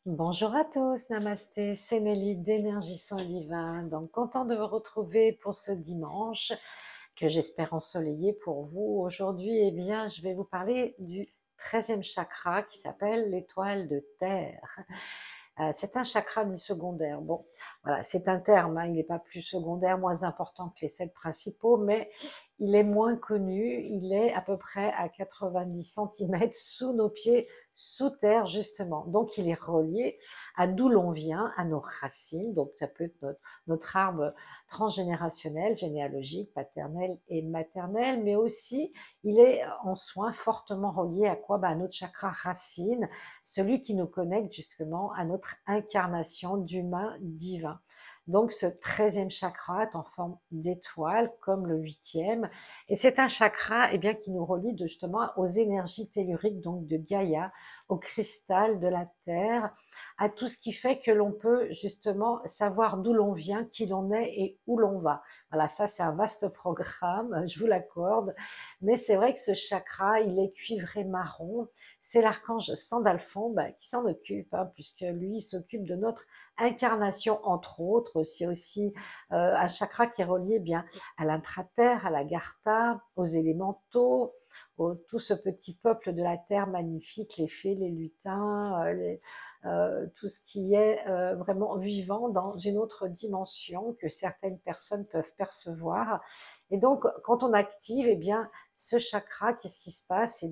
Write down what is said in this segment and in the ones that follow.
Bonjour à tous, namasté, c'est Nelly d'Énergie Sang Divin. Donc, content de vous retrouver pour ce dimanche que j'espère ensoleillé pour vous. Aujourd'hui, eh bien, je vais vous parler du 13e chakra qui s'appelle l'étoile de terre. C'est un chakra dit secondaire. Bon, voilà, c'est un terme, hein, il n'est pas plus secondaire, moins important que les 7 principaux, mais il est moins connu. Il est à peu près à 90 centimètres sous nos pieds, sous terre justement. Donc il est relié à d'où l'on vient, à nos racines. Donc ça peut être notre arbre transgénérationnel, généalogique, paternel et maternel, mais aussi il est en soin fortement relié à quoi? À notre chakra racine, celui qui nous connecte justement à notre incarnation d'humain divin. Donc ce 13e chakra est en forme d'étoile, comme le 8e, et c'est un chakra qui nous relie justement aux énergies telluriques, donc de Gaïa, au cristal de la Terre, à tout ce qui fait que l'on peut justement savoir d'où l'on vient, qui l'on est et où l'on va. Voilà, ça c'est un vaste programme, je vous l'accorde, mais c'est vrai que ce chakra, il est cuivré marron, c'est l'archange Sandalphon qui s'en occupe, hein, puisque lui il s'occupe de notre incarnation entre autres. C'est aussi un chakra qui est relié bien à l'intraterre, à la Gartha, aux élémentaux, tout ce petit peuple de la terre magnifique, les fées, les lutins, tout ce qui est vraiment vivant dans une autre dimension que certaines personnes peuvent percevoir. Et donc, quand on active, ce chakra, qu'est-ce qui se passe?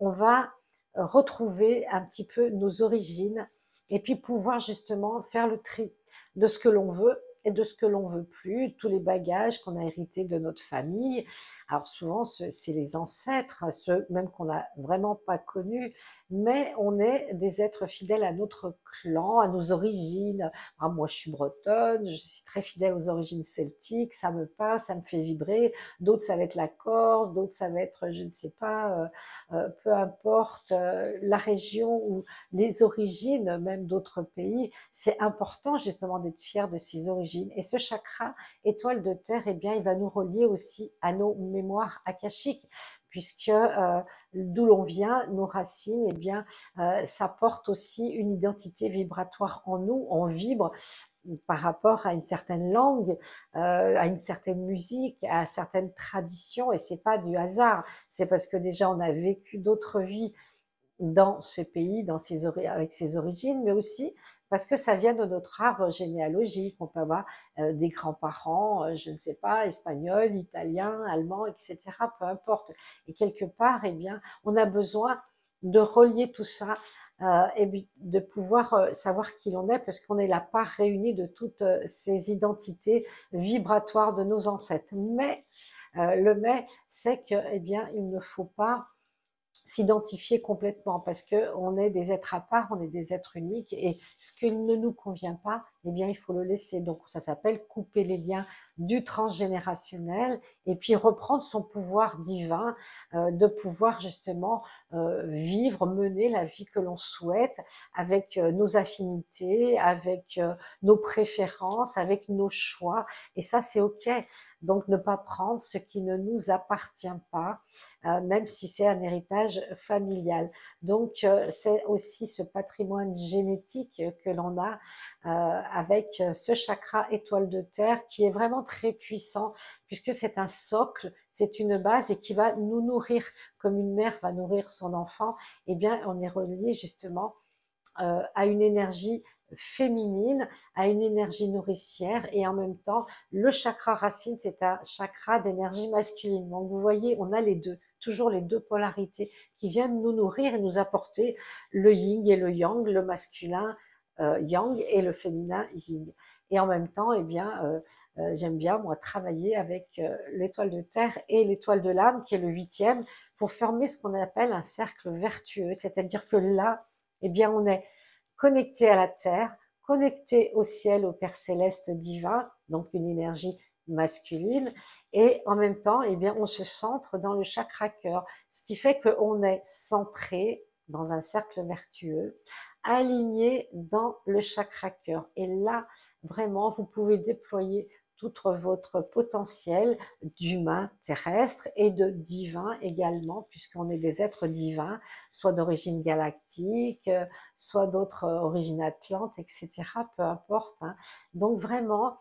On va retrouver un petit peu nos origines et puis pouvoir justement faire le tri de ce que l'on veut et de ce que l'on veut plus, tous les bagages qu'on a hérités de notre famille. Alors souvent, c'est les ancêtres, ceux même qu'on n'a vraiment pas connus, mais on est des êtres fidèles à notre clan, à nos origines. Ah, moi, je suis bretonne, je suis très fidèle aux origines celtiques, ça me parle, ça me fait vibrer. D'autres, ça va être la Corse, d'autres, ça va être, je ne sais pas, peu importe la région ou les origines même d'autres pays, c'est important justement d'être fier de ses origines. Et ce chakra étoile de terre, il va nous relier aussi à nos mémoires akashiques, puisque d'où l'on vient, nos racines, ça porte aussi une identité vibratoire en nous, on vibre par rapport à une certaine langue, à une certaine musique, à certaines traditions, et c'est pas du hasard, c'est parce que déjà on a vécu d'autres vies dans ce pays, avec ses origines, mais aussi parce que ça vient de notre arbre généalogique. On peut avoir des grands-parents, je ne sais pas, espagnols, italiens, allemands, etc., peu importe. Et quelque part, on a besoin de relier tout ça et de pouvoir savoir qui l'on est, parce qu'on est la part réunie de toutes ces identités vibratoires de nos ancêtres. Mais le mais, c'est que, il ne faut pas s'identifier complètement, parce que on est des êtres à part, on est des êtres uniques, et ce qui ne nous convient pas, il faut le laisser. Donc ça s'appelle couper les liens du transgénérationnel et puis reprendre son pouvoir divin, de pouvoir justement vivre, mener la vie que l'on souhaite avec nos affinités, avec nos préférences, avec nos choix, et ça c'est ok. Donc ne pas prendre ce qui ne nous appartient pas, même si c'est un héritage familial. Donc, c'est aussi ce patrimoine génétique que l'on a avec ce chakra étoile de terre qui est vraiment très puissant, puisque c'est un socle, c'est une base et qui va nous nourrir comme une mère va nourrir son enfant. On est relié justement à une énergie féminine, à une énergie nourricière, et en même temps, le chakra racine, c'est un chakra d'énergie masculine. Donc vous voyez, on a les deux, toujours les deux polarités qui viennent nous nourrir et nous apporter le yin et le yang, le masculin yang et le féminin yin. Et en même temps, j'aime bien moi travailler avec l'étoile de terre et l'étoile de l'âme, qui est le 8e, pour former ce qu'on appelle un cercle vertueux. C'est-à-dire que là, on est connecté à la terre, connecté au ciel, au Père céleste divin, donc une énergie masculine, et en même temps, on se centre dans le chakra cœur, ce qui fait qu'on est centré dans un cercle vertueux, aligné dans le chakra cœur. Et là, vraiment, vous pouvez déployer tout votre potentiel d'humain terrestre et de divin également, puisqu'on est des êtres divins, soit d'origine galactique, soit d'autres origines atlantes, etc. Peu importe, hein. Donc vraiment,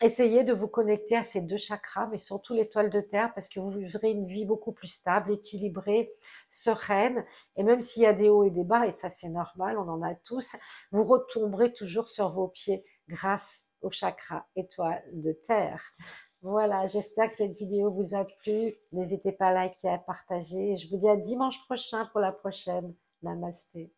essayez de vous connecter à ces 2 chakras, mais surtout l'étoile de terre, parce que vous vivrez une vie beaucoup plus stable, équilibrée, sereine, et même s'il y a des hauts et des bas, et ça c'est normal, on en a tous, vous retomberez toujours sur vos pieds grâce au chakra étoile de terre. Voilà, j'espère que cette vidéo vous a plu. N'hésitez pas à liker, à partager. Je vous dis à dimanche prochain pour la prochaine. Namasté.